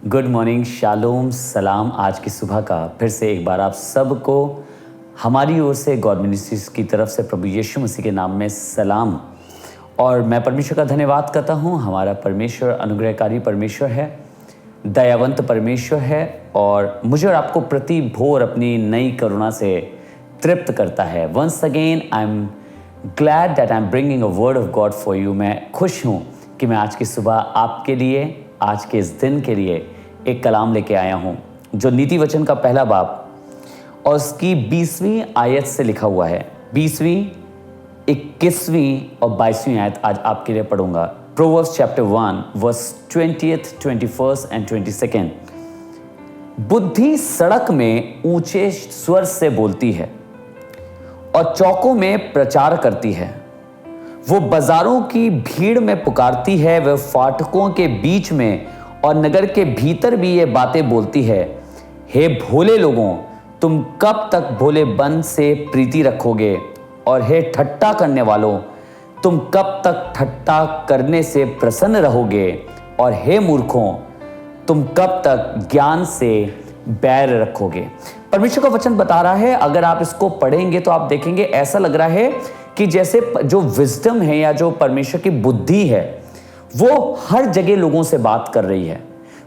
Good morning, shalom, सलाम। आज की सुबह का फिर से एक बार आप सबको हमारी ओर से गॉड मिनिस्ट्रीज की तरफ से प्रभु यीशु मसीह के नाम में सलाम। और मैं परमेश्वर का धन्यवाद करता हूँ। हमारा परमेश्वर अनुग्रहकारी परमेश्वर है, दयावंत परमेश्वर है और मुझे और आपको प्रति भोर अपनी नई करुणा से तृप्त करता है। Once again I am glad that I am bringing a word of God for you. मैं खुश हूँ कि मैं आज की सुबह आपके लिए, आज के इस दिन के लिए एक कलाम लेके आया हूँ जो नीति वचन का पहला बाब और उसकी 20वीं आयत से लिखा हुआ है। 20वीं, 21वीं और 22वीं आयत आज आपके लिए पढ़ूंगा। Proverbs chapter 1 verse 20th, 21st and 22। बुद्धि सड़क में ऊंचे स्वर से बोलती है और चौकों में प्रचार करती है। वो बाजारों की भीड़ में पुकारती है, वह फाटकों के बीच में और नगर के भीतर भी ये बातें बोलती है। हे भोले लोगों, तुम कब तक भोलेपन से प्रीति रखोगे? और हे ठट्टा करने वालों, तुम कब तक ठट्टा करने से प्रसन्न रहोगे? और हे मूर्खों, तुम कब तक ज्ञान से बैर रखोगे? परमेश्वर का वचन बता रहा है, अगर आप इसको पढ़ेंगे तो आप देखेंगे ऐसा लग रहा है कि जैसे जो विजडम है या जो परमेश्वर की बुद्धि है वो हर जगह लोगों से बात कर रही है।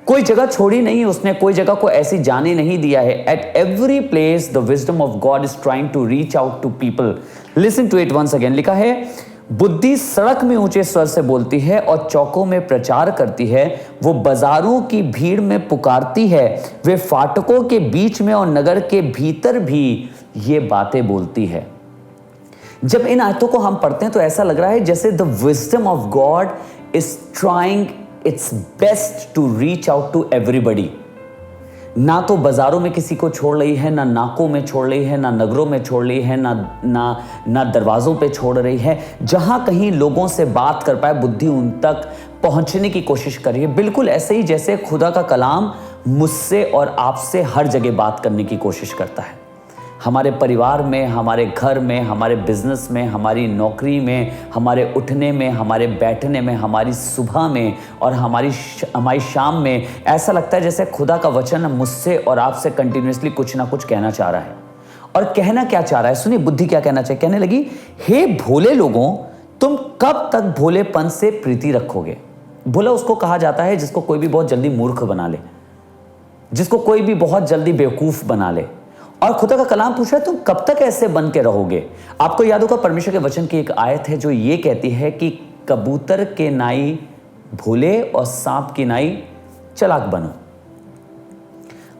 कोई जगह छोड़ी नहीं, उसने कोई जगह को ऐसी जाने नहीं दिया है। At every place the wisdom of God is trying to reach out to people. Listen to it once again. लिखा है, बुद्धि सड़क में ऊंचे स्वर से बोलती है और चौकों में प्रचार करती है। वो बाजारों की भीड़ में पुकारती है, वे फाटकों के बीच में और नगर के भीतर भी ये बातें बोलती है। जब इन आयतों को हम पढ़ते हैं तो ऐसा लग रहा है जैसे the wisdom of God is trying its best to reach out to everybody. ना तो बाजारों में किसी को छोड़ रही है, ना नाकों में छोड़ रही है, ना नगरों में छोड़ रही है, ना दरवाजों पे छोड़ रही है। जहां कहीं लोगों से बात कर पाए, बुद्धि उन तक पहुंचने की कोशिश कर रही है। बिल्कुल ऐसे ही जैसे खुदा का कलाम मुझसे और आपसे हर जगह बात करने की कोशिश करता है। हमारे परिवार में, हमारे घर में, हमारे बिजनेस में, हमारी नौकरी में, हमारे उठने में, हमारे बैठने में, हमारी सुबह में और हमारी शाम में ऐसा लगता है जैसे खुदा का वचन मुझसे और आपसे कंटिन्यूसली कुछ ना कुछ कहना चाह रहा है। और कहना क्या चाह रहा है? सुनिए, बुद्धि क्या कहना चाहिए। कहने लगी, हे भोले लोगों, तुम कब तक भोलेपन से प्रीति रखोगे? भोला उसको कहा जाता है जिसको कोई भी बहुत जल्दी मूर्ख बना ले, जिसको कोई भी बहुत जल्दी बेवकूफ बना ले। और खुदा का कलाम पूछ रहा है, तुम कब तक ऐसे बन के रहोगे? आपको याद होगा परमेश्वर के वचन की एक आयत है जो ये कहती है कि कबूतर के नाई भोले और सांप की नाई चालाक बनो।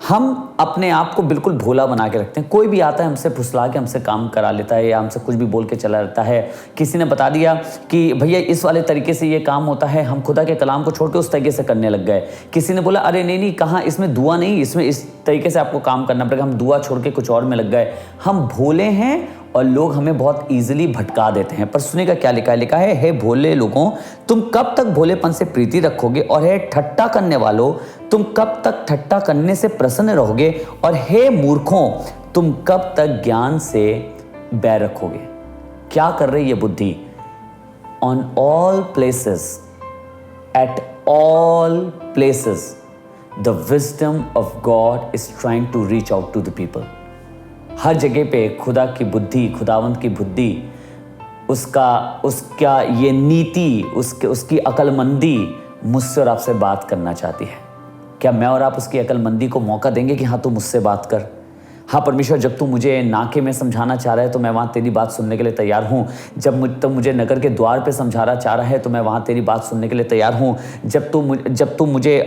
हम अपने आप को बिल्कुल भोला बना के रखते हैं। कोई भी आता है हमसे फुसला के हमसे काम करा लेता है या हमसे कुछ भी बोल के चला जाता है। किसी ने बता दिया कि भैया इस वाले तरीके से ये काम होता है, हम खुदा के कलाम को छोड़ के उस तरीके से करने लग गए। किसी ने बोला, अरे नहीं कहाँ, इसमें दुआ नहीं, इसमें इस तरीके से आपको काम करना पड़ेगा। हम दुआ छोड़ के कुछ और में लग गए। हम भोले हैं और लोग हमें बहुत ईजिली भटका देते हैं। पर सुनेगा क्या लिखा है? लिखा है, हे भोले लोगों, तुम कब तक भोलेपन से प्रीति रखोगे? और हे ठट्टा करने वालों, तुम कब तक ठट्टा करने से प्रसन्न रहोगे? और हे मूर्खों, तुम कब तक ज्ञान से बैर रखोगे? क्या कर रही है बुद्धि? On all places, at all places the wisdom of God is trying to reach out to the people. हर जगह पे खुदा की बुद्धि, खुदावंत की बुद्धि, उसका ये नीति, उसकी अकलमंदी मुझसे और आपसे बात करना चाहती है। क्या मैं और आप उसकी अकलमंदी को मौका देंगे कि हाँ तू मुझसे बात कर? हाँ परमेश्वर, जब तू मुझे नाके में समझाना चाह रहा है तो मैं वहाँ तेरी बात सुनने के लिए तैयार हूँ। जब मुझे नगर के द्वार पे समझाना चाह रहा है तो मैं वहाँ तेरी बात सुनने के लिए तैयार हूँ। जब तू मुझे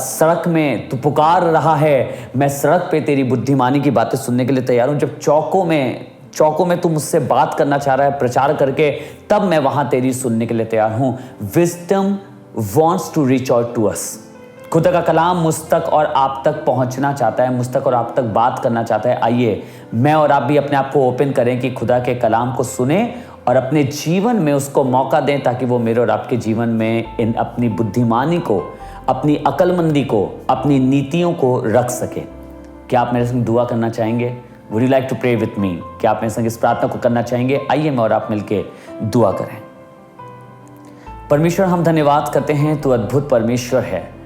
सड़क में तू पुकार रहा है, मैं सड़क पे तेरी बुद्धिमानी की बातें सुनने के लिए तैयार हूँ। जब चौकों में तू मुझसे बात करना चाह रहा है प्रचार करके, तब मैं वहाँ तेरी सुनने के लिए तैयार हूँ। Wisdom wants to reach out to us. खुदा का कलाम मुझ तक और आप तक पहुंचना चाहता है, मुझ तक और आप तक बात करना चाहता है। आइए मैं और आप भी अपने आप को ओपन करें कि खुदा के कलाम को सुने और अपने जीवन में उसको मौका दें ताकि वो मेरे और आपके जीवन में इन अपनी बुद्धिमानी को, अपनी अकलमंदी को, अपनी नीतियों को रख सके। क्या आप मेरे संग दुआ करना चाहेंगे? Would you like to pray with me? क्या आप मेरे संग इस प्रार्थना को करना चाहेंगे? आइए मैं और आप मिलके दुआ करें। परमेश्वर, हम धन्यवाद करते हैं, तू अद्भुत परमेश्वर है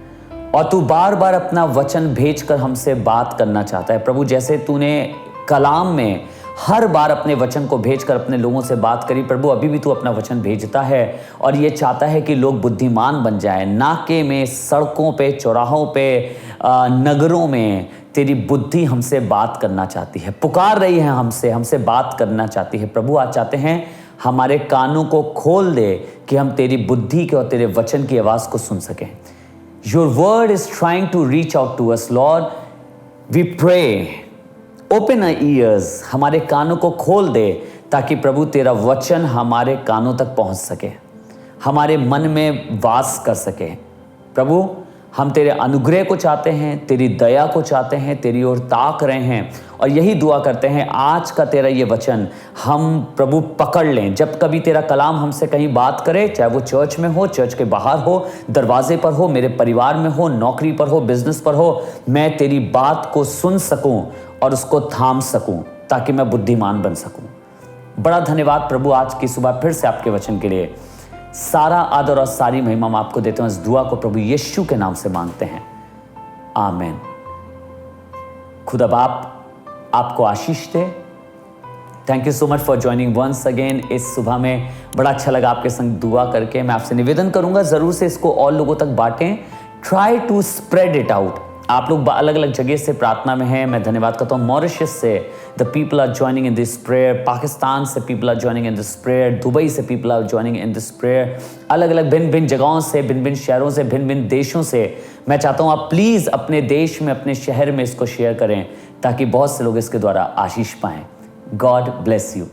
और तू बार बार अपना वचन भेजकर हमसे बात करना चाहता है प्रभु। जैसे तूने कलाम में हर बार अपने वचन को भेजकर अपने लोगों से बात करी प्रभु, अभी भी तू अपना वचन भेजता है और ये चाहता है कि लोग बुद्धिमान बन जाएं। नाके में, सड़कों पे, चौराहों पे, नगरों में तेरी बुद्धि हमसे बात करना चाहती है, पुकार रही है हमसे बात करना चाहती है प्रभु। आज चाहते हैं हमारे कानों को खोल दे कि हम तेरी बुद्धि के और तेरे वचन की आवाज़ को सुन सकें। Your word is trying to reach out to us, Lord. We pray. Open our ears. हमारे कानों को खोल दे ताकि प्रभु तेरा वचन हमारे कानों तक पहुंच सके, हमारे मन में वास कर सके। प्रभु हम तेरे अनुग्रह को चाहते हैं, तेरी दया को चाहते हैं, तेरी ओर ताक रहे हैं और यही दुआ करते हैं आज का तेरा ये वचन हम प्रभु पकड़ लें। जब कभी तेरा कलाम हमसे कहीं बात करे, चाहे वो चर्च में हो, चर्च के बाहर हो, दरवाजे पर हो, मेरे परिवार में हो, नौकरी पर हो, बिजनेस पर हो, मैं तेरी बात को सुन सकूं और उसको थाम सकूं ताकि मैं बुद्धिमान बन सकूं। बड़ा धन्यवाद प्रभु आज की सुबह फिर से आपके वचन के लिए। सारा आदर और सारी महिमा हम आपको देते हैं। इस दुआ को प्रभु यीशु के नाम से मांगते हैं, आमीन। खुदा बाप आपको आशीष दे। Thank you so much for joining once again. इस सुबह में बड़ा अच्छा लगा आपके संग दुआ करके। मैं आपसे निवेदन करूंगा जरूर से इसको और लोगों तक बांटें। Try to spread it out. आप लोग अलग अलग जगह से प्रार्थना में हैं, मैं धन्यवाद करता हूँ। मॉरिशस से the people are joining in this prayer, Pakistan से people are joining in this prayer, Dubai से people are joining in this prayer, अलग अलग भिन्न भिन्न जगहों से, भिन्न भिन्न शहरों से, भिन्न भिन्न देशों से। मैं चाहता हूँ आप प्लीज़ अपने देश में, अपने शहर में इसको शेयर करें ताकि बहुत से लोग इसके द्वारा आशीष पाएं। God bless you.